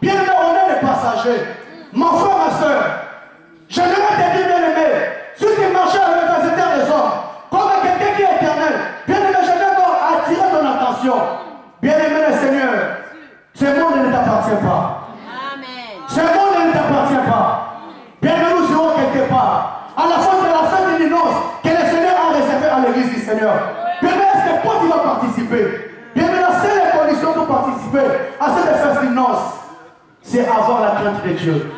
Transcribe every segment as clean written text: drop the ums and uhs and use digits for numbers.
Bien aimé, on est les passagers. Mon frère, ma soeur, j'aimerais te dire, bien aimé, si tu marchais avec les éternes des hommes, comme quelqu'un qui est éternel, bien aimé, j'aimerais attirer ton attention. Bien aimé le Seigneur, ce monde ne t'appartient pas. Ce monde ne t'appartient pas. Bien aimé, nous serons quelque part. À la fin de l'annonce que le Seigneur a réservé à l'église du Seigneur. Bien aimé, est-ce que toi tu vas participer? Bien aimé, la seule condition pour participer à cette fête d'annonce, c'est avoir la crainte de Dieu.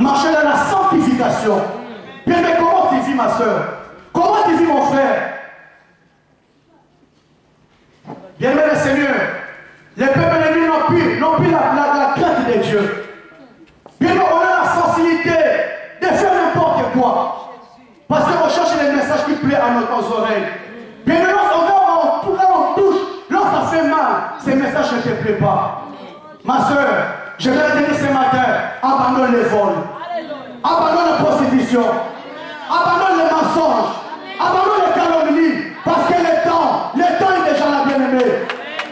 Marcher dans la sanctification. Bien aimé, comment tu vis, ma soeur? Comment tu vis, mon frère? Bien aimé le Seigneur, les peuples de Dieu n'ont plus la crainte de Dieu. Bien aimé, on a la facilité de faire n'importe quoi. Parce qu'on cherche les messages qui plaisent à nos oreilles. Bien aimé, on touche, lorsque ça fait mal, ces messages ne te plaisent pas. Ma soeur, je vais te dire ce matin, abandonne les vols, abandonne la prostitution, abandonne les mensonges, abandonne les calomnies, parce que le temps est déjà là, bien aimé.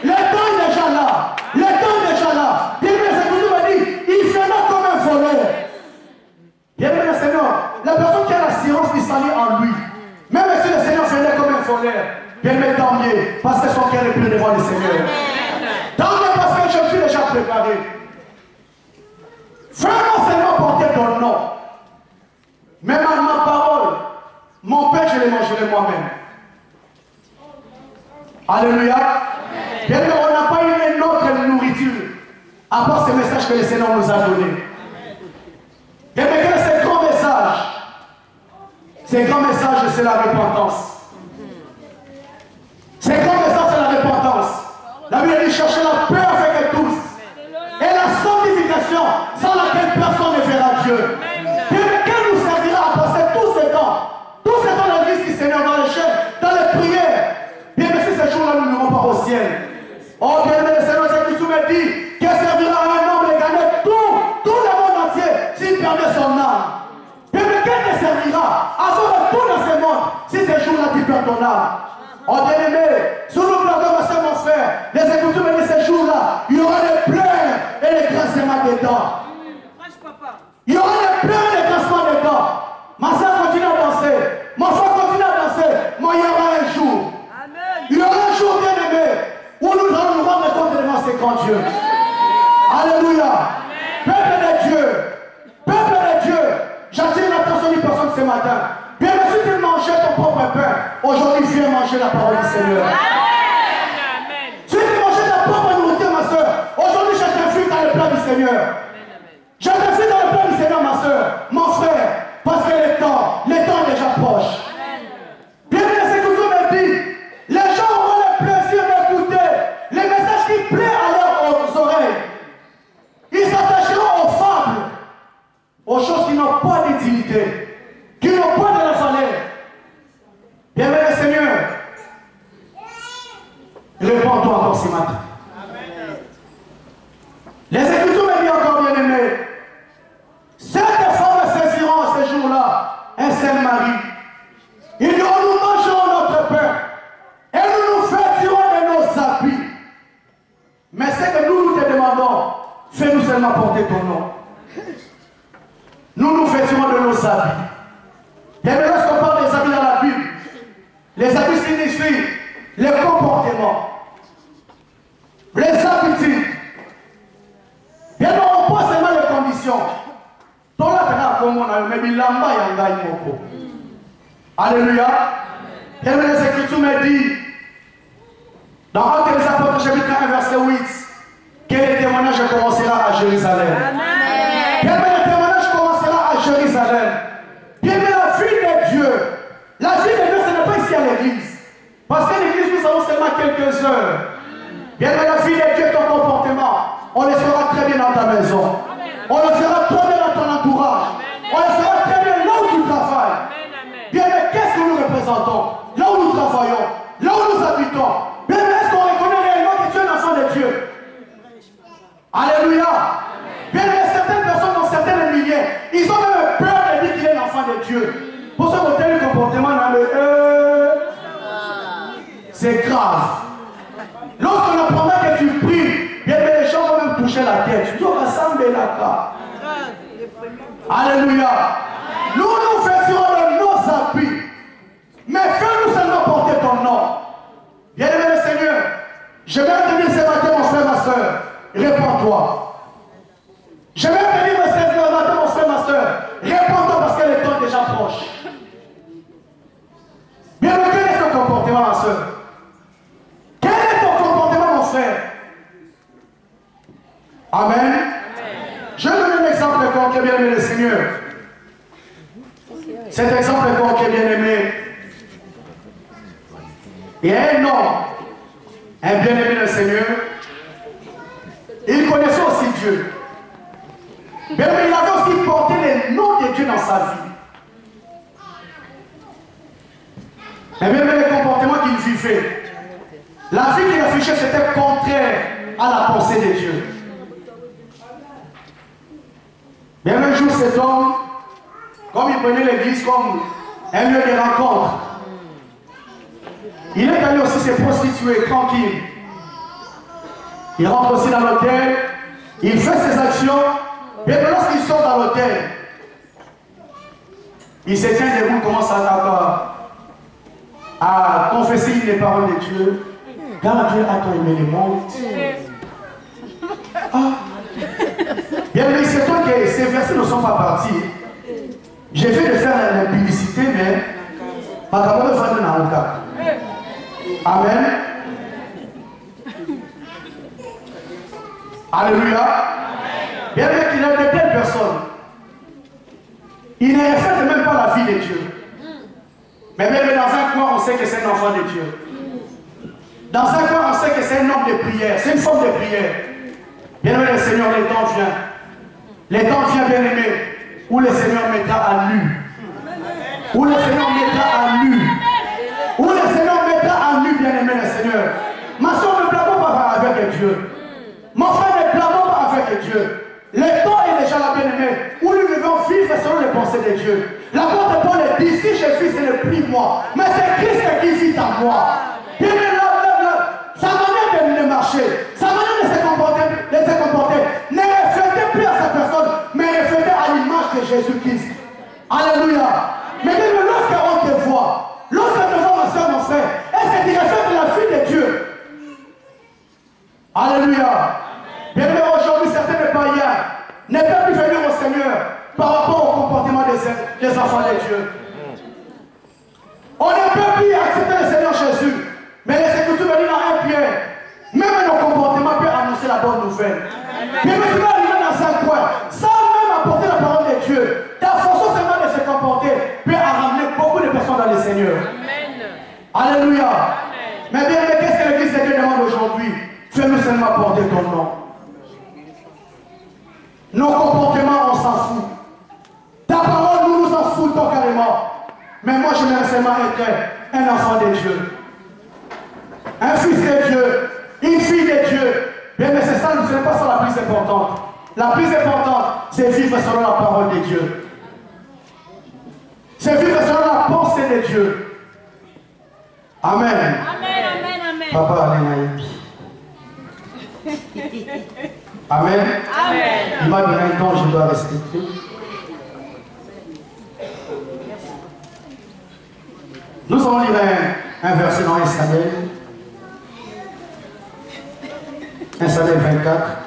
Le temps est déjà là, le temps est déjà là. Bien aimé, c'est que Dieu m'a dit, il fait là comme un voleur. Bien aimé le Seigneur, la personne qui a l'assurance du salut en lui, même si le Seigneur fait là comme un voleur, bien aimé, tant mieux, parce que son cœur est plein devant le Seigneur. Tant mieux parce que je suis déjà préparé. Fais non seulement porter ton nom, mais ma parole, mon Père, je les mangerai moi-même. Alléluia. Bien que on n'a pas eu une autre nourriture, à part ce message que le Seigneur nous a donné. Bien que ce grand message, c'est la repentance. Ce grand message, c'est la repentance. La Bible dit chercher la paix avec tous. Et la sanctification sans laquelle personne ne verra Dieu. Et quel nous servira à passer tous ces temps dans l'église du Seigneur, dans les chaînes, dans les prières. Bien que si ces jours-là nous n'irons pas au ciel. Oh bien aimé le Seigneur, c'est que tu me dis qu'il servira à un homme de gagner tout le monde entier s'il perdait son âme. Bien mais quel te servira à faire tout dans ce monde si ces jours-là tu perds ton âme? Oh bien aimé, sous nous pardon, mon frère, les Écritures me disent ces jours-là, il y aura des pleurs et des grincements des dents. Il y aura des pleurs et des grincements des dents. Ma soeur continue à danser, mon frère continue à danser, mais il y aura un jour. Il y aura un jour bien aimé où nous allons nous rendre compte devant ces grands dieux. Alléluia. Peuple de Dieu, j'attire l'attention d'une personne ce matin. Bien si tu mangeais ton propre pain, aujourd'hui viens manger la parole du Seigneur. Si tu mangeais ta propre nourriture, ma soeur, aujourd'hui je t'invite dans le plan du Seigneur. Je t'invite dans le plan du Seigneur, ma soeur, mon frère, parce que le temps est déjà proche. Bien que ce que tu me dis, les gens auront le plaisir d'écouter les messages qui plaisent à leurs oreilles. Ils s'attacheront aux fables, aux choses qui n'ont pas d'utilité, qui n'ont pas de la valeur. Bien aimé le Seigneur, réponds-toi encore ce matin. Les Écritures me disent encore, bien aimé, cette femmes saisiront ce jour-là un seul mari. Ils diront, nous mangerons notre pain et nous nous vêtirons de nos habits. Mais ce que nous te demandons, fais-nous seulement porter ton nom. Nous nous vêtirons de nos habits. Et lorsqu'on parle des habits dans la Bible, les habits signifient les comportements, les habitudes. Bien on pose seulement les conditions. Alléluia. Et les Écritures me disent, dans Actes des Apôtres, chapitre 1, verset 8, que le témoignage commencera à Jérusalem. Bien le témoignage commencera à Jérusalem. Bien la vie de Dieu, la vie de Dieu, ce n'est pas ici à l'église. Parce que l'église, nous avons seulement quelques heures. Bien la vie de Dieu, ton comportement, on le fera très bien dans ta maison. On le fera très bien dans ton entourage. On le fera très bien là où tu travailles. Bien mais qu'est-ce que nous représentons? Là où nous travaillons, là où nous habitons. Bien mais est-ce qu'on reconnaît réellement que tu es un enfant de Dieu? Alléluia. Bien mais certaines personnes dans certains milieux, ils ont même peur de dire qu'il est l'enfant de Dieu. Pour ce tel comportement dans le c'est grave. Lorsqu'on apprendra que tu pries, bien mais les gens vont même toucher la tête. Tu dis, Alléluia. Nous nous vêtirons de nos habits. Mais fais-nous seulement porter ton nom. Bien-aimé le Seigneur, je vais te dire ce matin, mon frère, ma soeur, réponds-toi. Je vais te dire ce matin, mon frère, ma soeur, réponds-toi parce que le temps est déjà proche. Bien-aimé, quel est ton comportement, ma soeur? Quel est ton comportement, mon frère? Amen. Je donne un exemple concret, bien-aimé le Seigneur. Cet exemple concret, bien-aimé. Il y a un homme, un bien-aimé le Seigneur. Il connaissait aussi Dieu. Mais il avait aussi porté le nom de Dieu dans sa vie. Et même les comportements qu'il vivait, la vie qu'il affichait, c'était contraire à la pensée de Dieu. Mais un jour, cet homme, comme il prenait l'église comme un lieu de rencontre, il est allé aussi se prostituer tranquille. Il rentre aussi dans l'hôtel, il fait ses actions, et lorsqu'il sort dans l'hôtel, il se tient debout, commence à confesser les paroles de Dieu. Car Dieu a tant aimé le monde. Bien sûr, c'est toi que ces versets ne sont pas partis. J'ai fait de faire la publicité, mais ma camarade va donner dans le cas. Amen. Alléluia. Bien sûr qu'il y a de telles personnes. Il ne reflète même pas la vie de Dieu. Mais même dans un coin, on sait que c'est un enfant de Dieu. Dans un coin, on sait que c'est un homme de prière. C'est une forme de prière. Bien-aimé le Seigneur, le temps vient. Le temps vient, bien-aimé, où le Seigneur mettra à nu. Où le Seigneur mettra à nu. Où le Seigneur mettra à nu, bien-aimé le Seigneur. Ma soeur, ne blâmons pas avec Dieu. Mon frère, ne blâmons pas avec Dieu. Le temps est déjà là, bien-aimé, où nous devons vivre selon les pensées de Dieu. L'apôtre Paul dit, si je vis, ce n'est plus moi, mais c'est Christ qui vit en moi. Bien-aimé, sa manière de marcher, sa manière de se comporter, ne reflétait plus à sa personne, mais reflétait à l'image de Jésus-Christ. Alléluia. Mais même lorsqu'on te voit, lorsqu'on te voit, ma soeur, mon frère, est-ce que tu reflètes la vie de Dieu? Alléluia. Bien sûr, aujourd'hui, certains païens ne peuvent plus venir au Seigneur par rapport au comportement des enfants de Dieu. On ne peut plus accepter le Seigneur Jésus. Mais les Écritures me disent dans 1 Pierre, même nos comportements peuvent annoncer la bonne nouvelle. Mais tu vas arriver dans un coin, sans même apporter la parole de Dieu, ta façon seulement de se comporter peut ramener beaucoup de personnes dans le Seigneur. Amen. Alléluia. Amen. Mais bien, qu'est-ce que l'Église de Dieu demande aujourd'hui? Fais-nous seulement porter ton nom. Nos comportements, on s'en fout. Ta parole, nous nous en foutons carrément. Mais moi, je vais seulement être un enfant de Dieu. Un fils de Dieu, une fille de Dieu. Bien, mais c'est ça, ce n'est pas ça la plus importante. La plus importante, c'est vivre selon la parole de Dieu. C'est vivre selon la pensée de Dieu. Amen. Amen, amen, amen. Papa, amen. Amen. Amen. Il m'a donné un temps, je dois respecter. Nous allons lire un verset dans 1 Samuel. 1 Samuel 24.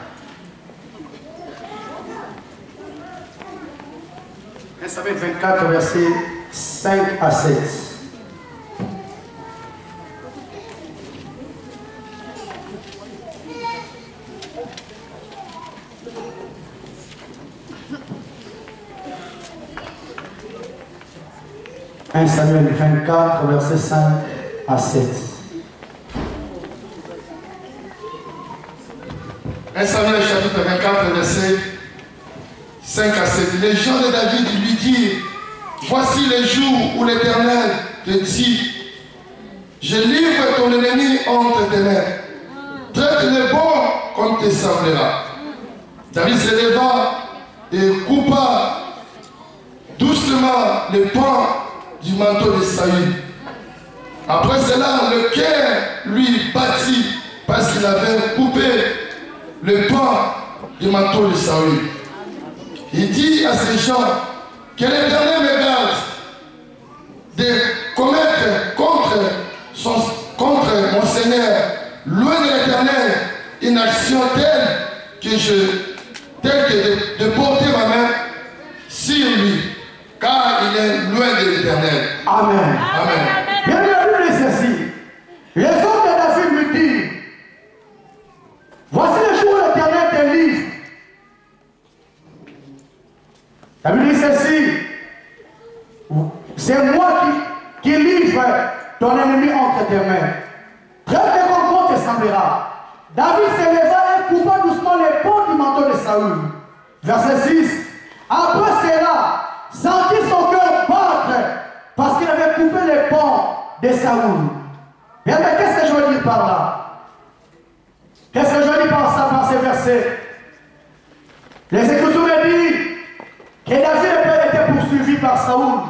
1 Samuel 24, versets 5 à 7. « 1 Samuel 24, versets 5 à 7. » 1 Samuel chapitre 24, versets 5 à 7. Les gens de David lui dirent, voici les jours où l'Éternel te dit, je livre ton ennemi entre tes mains. Traite-le bon comme te semblera. David se leva et coupa doucement le pan du manteau de Saül. Après cela, le cœur lui battit parce qu'il avait coupé le pan du manteau de Saül. Il dit à ces gens que l'Éternel me garde de commettre contre mon Seigneur, loin de l'Éternel, une action telle que de porter ma main sur lui, car il est loin de l'Éternel. Amen. Amen. Bien entendu, ceci. Les hommes de David me disent, voici le jour où l'Éternel te livre. David dit ceci, c'est moi qui livre ton ennemi entre tes mains. Très bien comme te semblera. David se leva et coupa doucement les pans du manteau de Saül. Verset 6. Après cela, sentit son cœur battre parce qu'il avait coupé les pans de Saül. Bien, mais qu'est-ce que je veux dire par là? Qu'est-ce que je veux dire par ça, par ces versets? Les Écritures me disent que David était poursuivi par Saül.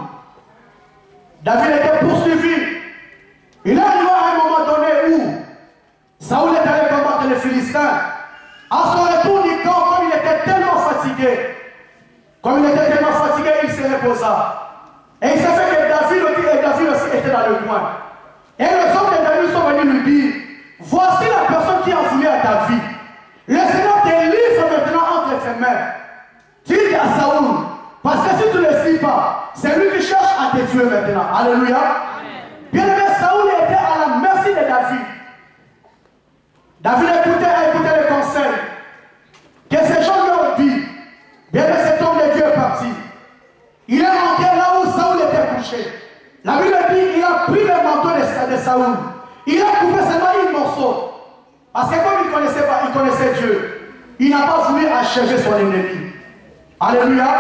David était poursuivi. Il est arrivé à un moment donné où Saül est allé combattre les Philistins. À son retour du camp, comme il était tellement fatigué, il se reposa. Et il s'est fait que David aussi était dans le coin. Et les hommes de David sont venus lui dire, voici la personne qui a voulu à ta vie. Le Seigneur te livre maintenant entre tes mains. Tu dis à Saül, parce que si tu ne le suis pas, c'est lui qui cherche à te tuer maintenant. Alléluia. Bien aimé, Saül était à la merci de David. David écoutait les conseils que ces gens lui ont dit. Bien aimé, cet homme de Dieu est parti. Il est rentré là où Saül était couché. La Bible dit il a pris le manteau de Saül. Il a coupé seulement un morceau. Parce que comme il connaissait Dieu, il n'a pas voulu achever son ennemi. Alléluia.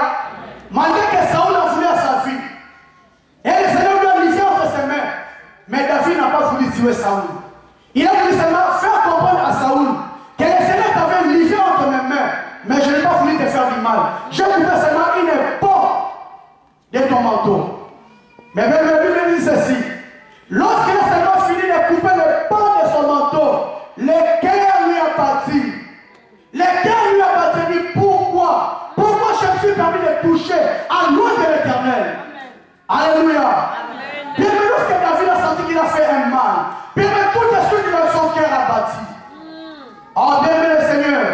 Malgré que Saül a voulu à sa vie. Et le Seigneur lui a livré entre ses mains. Mais David n'a pas voulu tuer Saül. Il a voulu seulement faire comprendre à Saül que le Seigneur t'avait livré entre mes mains. Mais je n'ai pas voulu te faire du mal. J'ai coupé seulement une porte de ton manteau. Mais même la Bible dit ceci. Lorsque le Seigneur finit de couper le pan de son manteau, le cœur lui a battu. Le cœur lui a battu. Dit pourquoi? Pourquoi je me suis permis de toucher à loin de l'Éternel? Alléluia. Bien que lorsque David a senti qu'il a fait un mal, bien que tout de suite son cœur a battu. Oh bien aimé le Seigneur,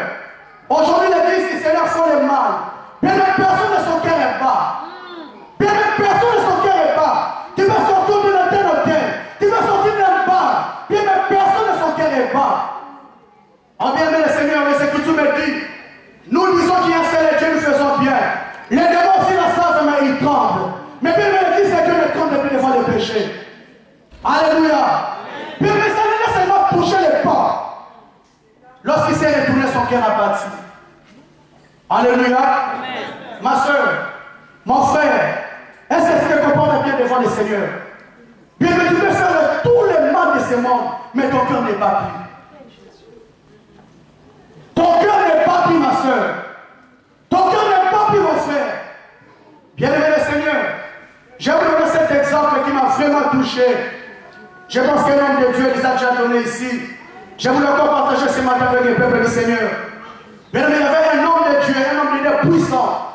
aujourd'hui l'église du Seigneur font le mal. Bien que personne de son cœur est bas. Bien que personne de son cœur est bas. Tu vas sortir de l'autel au tel. Tu vas sortir d'un bar. Bien que personne de son cœur est bas. Oh bien aimé le Seigneur, les Écritures me disent, nous disons qu'il y a seul Dieu, nous faisons bien. Les démons aussi la savent, mais ils tremblent. Mais bien l'église c'est Dieu ne tremble depuis devant le péché. Alléluia. Bien mais ça ne laisse seulement toucher les pas. Lorsqu'il s'est retourné, son cœur a battu. Alléluia. Amen. Ma soeur, mon frère, est-ce que tu te comportes bien devant le Seigneur? Bien que tu peux faire tout le mal de ce monde, mais ton cœur n'est pas pris. Ton cœur n'est pas pris, ma soeur. Ton cœur n'est pas pris, mon frère. Bien aimé le Seigneur, je vais vous donner cet exemple qui m'a vraiment touché. Je pense que l'homme de Dieu les a déjà donné ici. Je voulais encore partager ce matin avec le peuple du Seigneur. Bien aimé, il y avait un homme de Dieu, un homme de Dieu puissant.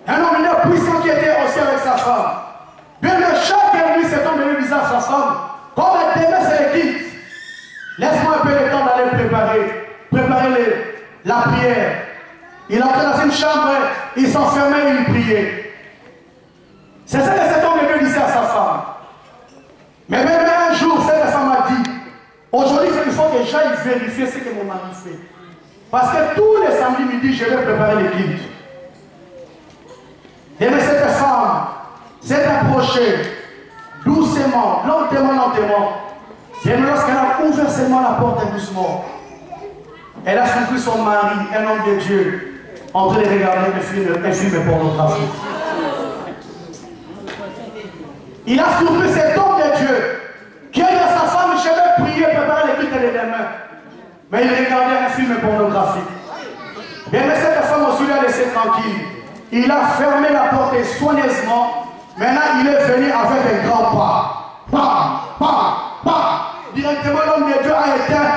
Un homme de Dieu puissant qui était aussi avec sa femme. Bien aimé, chaque nuit, cet homme de Dieu disait à sa femme, comme demain c'est le quitte, laisse-moi un peu de temps d'aller préparer la prière. Il entrait dans une chambre, il s'enfermait et il priait. C'est ça que cet homme de Dieu disait à sa femme. Mais même un jour, cette femme a dit, aujourd'hui il faut que j'aille vérifier ce que mon mari fait. Parce que tous les samedis midi, je vais préparer les guides. Et mais cette femme s'est approchée doucement, lentement. Et lorsqu'elle a ouvert seulement la porte doucement, elle a surpris son mari, un homme de Dieu, en train de regarder un film pornographique. Il a surpris cet homme de Dieu qui a dit à sa femme, je vais prier, préparer les cuites de demain. Mais il regardait un film pornographique. Bien, mais cette femme aussi l'a laissé tranquille. Il a fermé la porte soigneusement. Maintenant, il est venu avec un grand pas. Bam, bam, bam. Directement, l'homme de Dieu a éteint.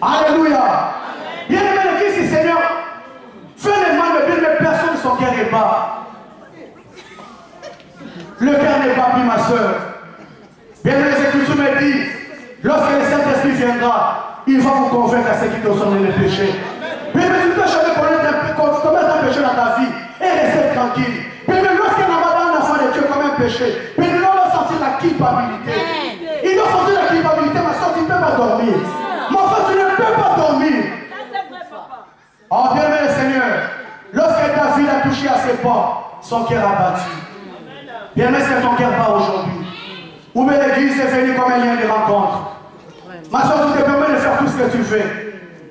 Alléluia. Bien-aimé l'église du Seigneur, fais le mal, mais bien-aimé, personne son cœur est bas. Le cœur n'est pas pris, ma soeur. Bien-aimé, les Écritures me disent, lorsque le Saint-Esprit viendra, il va vous convaincre à ce qui te sont les péchés. Bien-aimé, tu peux jamais commettre un péché dans ta vie et rester tranquille. Bien-aimé, lorsqu'un enfant de Dieu commet un péché, bien-aimé, on doit sentir la culpabilité. Il doit sentir la culpabilité, ma soeur, tu ne peux pas dormir. Mon frère, tu ne peux pas dormir. Oh, bien-aimé le Seigneur, lorsque David a touché à ses pas, son cœur a battu. Bien-aimé, c'est ton cœur bat aujourd'hui. Ou bien l'église est venue comme un lien de rencontre. Ma soeur, tu te permets de faire tout ce que tu fais.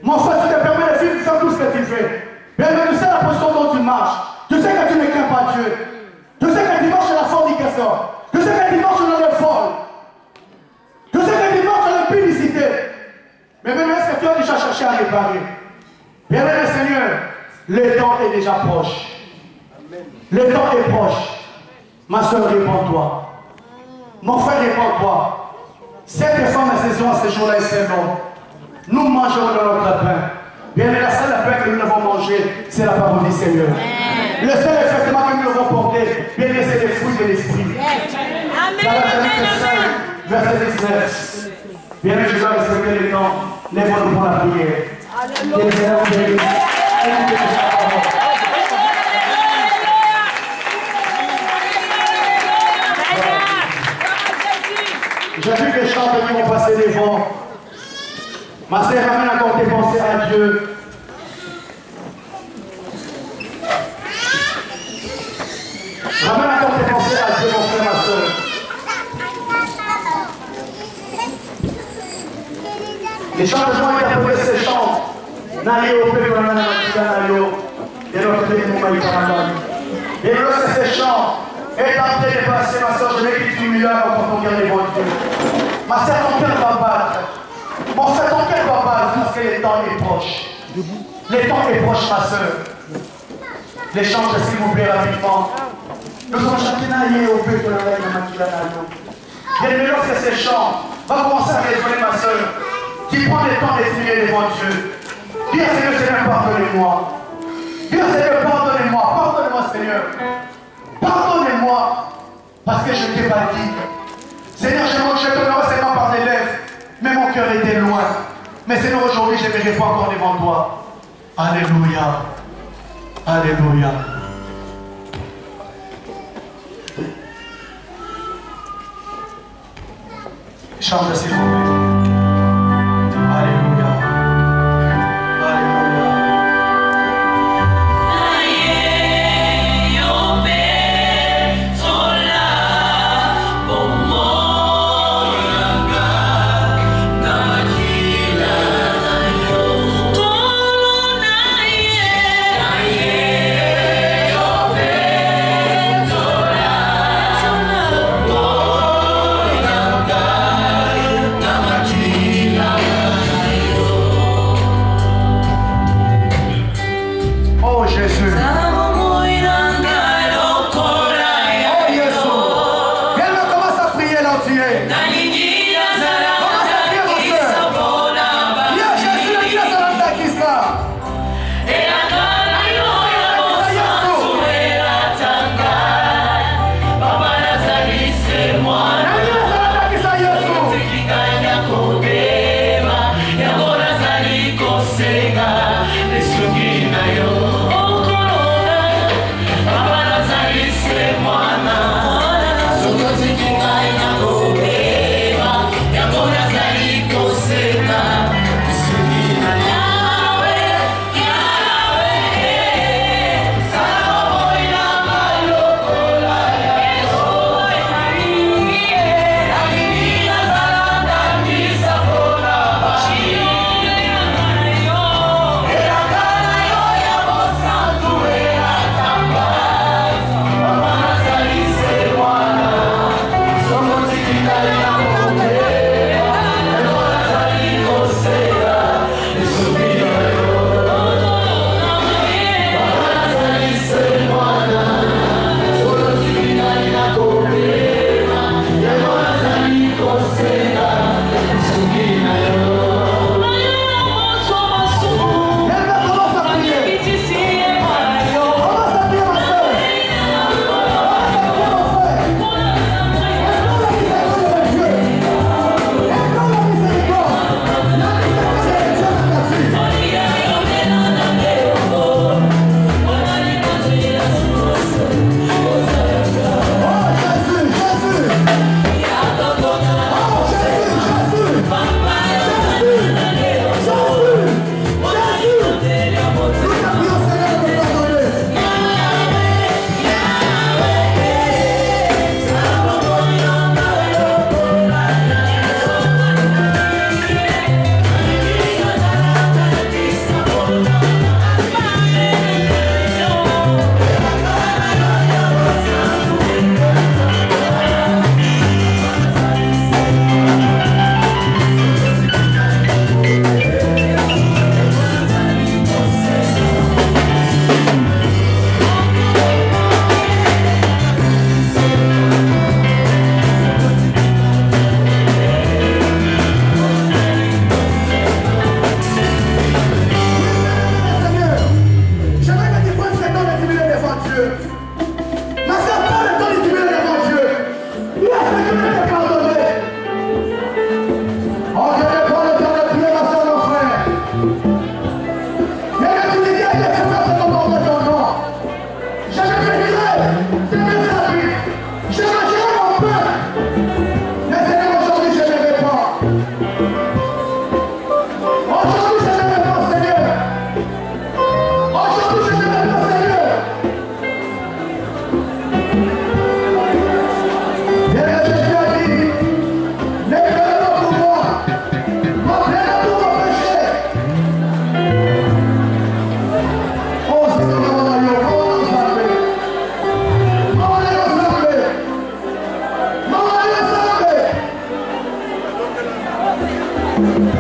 Mon frère, tu te permets de faire tout ce que tu fais. Bien-aimé, tu sais la position dont tu marches. Tu sais que tu ne crains pas Dieu. Tu sais que tu marches dans la fornication. Tu sais que tu marches dans le vol. Tu sais que tu marches dans la publicité. Mais même est-ce que tu as déjà cherché à réparer? Bien-aimé le Seigneur, le temps est déjà proche. Le temps est proche. Ma soeur, réponds-toi. Mon frère, réponds-toi. Cette femme à saison, ce jour-là, et c'est non. Nous mangerons dans notre pain. Bien-aimé, la seule pain que nous devons manger, c'est la parole du Seigneur. Le seul effectivement que nous devons porter, bien-aimé, c'est les fruits de l'esprit. Amen. Verset 19. Bien-aimé, je dois respecter le temps. Lève-nous pour la prière. Alléluia. J'ai vu que les chants qui vont passer devant. Ma sœur, ramène encore tes pensées à Dieu. Ramène encore tes pensées à Dieu, mon frère, ma soeur. Les chants de joie interprétent ces chants. Nayo, Pécolana, Nayo, et l'autre de Moumaï, et lorsque ces chants est en train de passer, ma soeur, je vais que tu humilies quand ton cœur est devant Dieu. Ma soeur, ton cœur va battre. Mon frère, ton cœur va battre parce que le temps est proche. Le temps est proche, ma soeur. Les chants, s'il vous plaît, rapidement. Nous sommes chantés Nayo, Pécolana, Nayo. Bien, lorsque ces chants va commencer à résonner, ma soeur, qui prend le temps d'exprimer devant Dieu. Dis à Seigneur, Seigneur, pardonnez-moi. Dis à Seigneur, pardonnez-moi. Pardonnez-moi, Seigneur. Pardonnez-moi. Parce que je ne t'ai pas dit. Seigneur, je t'honorais seulement par tes lèvres. Mais mon cœur était loin. Mais Seigneur, aujourd'hui, je ne me pas encore devant toi. Alléluia. Alléluia. Chante, s'il vous plaît. Alléluia. Sabor Amen.